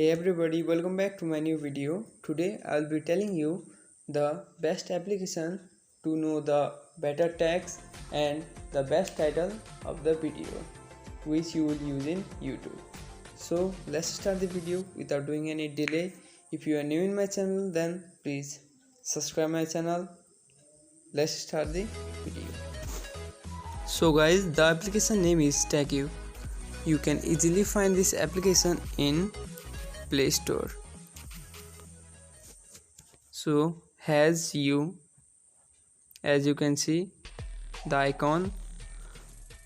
Hey everybody, welcome back to my new video. Today I'll be telling you the best application to know the better tags and the best title of the video which you will use in YouTube. So let's start the video without doing any delay. If you are new in my channel, then please subscribe my channel. Let's start the video. So guys, the application name is TagU. You can easily find this application in Play Store. So as you can see the icon.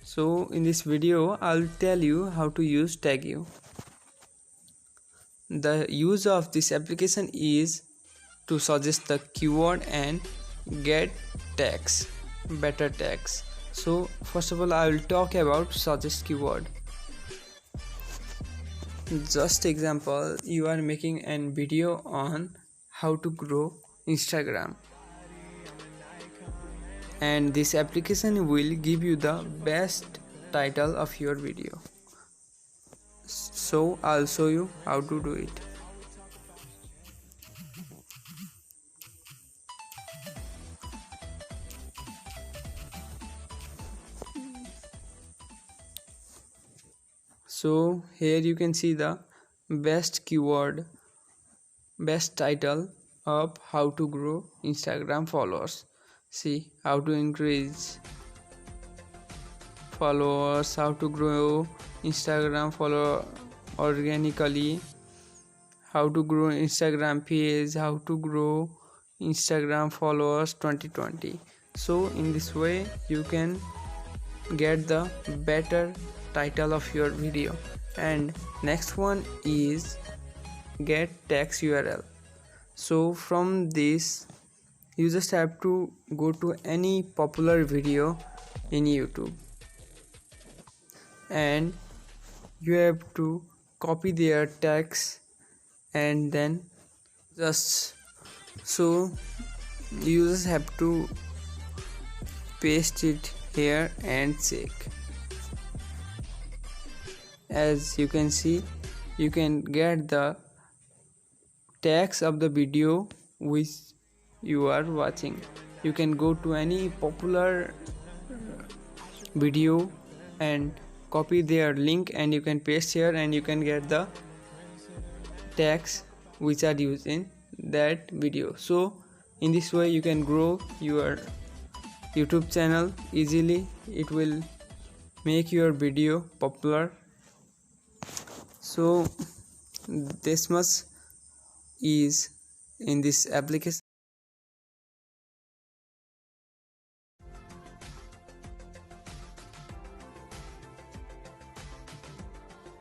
So in this video I'll tell you how to use TagU. The use of this application is to suggest the keyword and get tags, better tags. So first of all I will talk about suggest keyword. Just example, you are making an video on how to grow Instagram, and this application will give you the best title of your video. So I'll show you how to do it. So here you can see the best keyword, best title of how to grow Instagram followers. See, how to increase followers, how to grow Instagram follower organically, how to grow Instagram page, how to grow Instagram followers 2020. So in this way you can get the better title of your video. And next one is get tags URL. So from this you just have to go to any popular video in YouTube and you have to copy their tags and then you just have to paste it here and check. As you can see, you can get the tags of the video which you are watching. You can go to any popular video and copy their link and you can paste here and you can get the tags which are used in that video. So in this way you can grow your YouTube channel easily. It will make your video popular. So this much is in this application.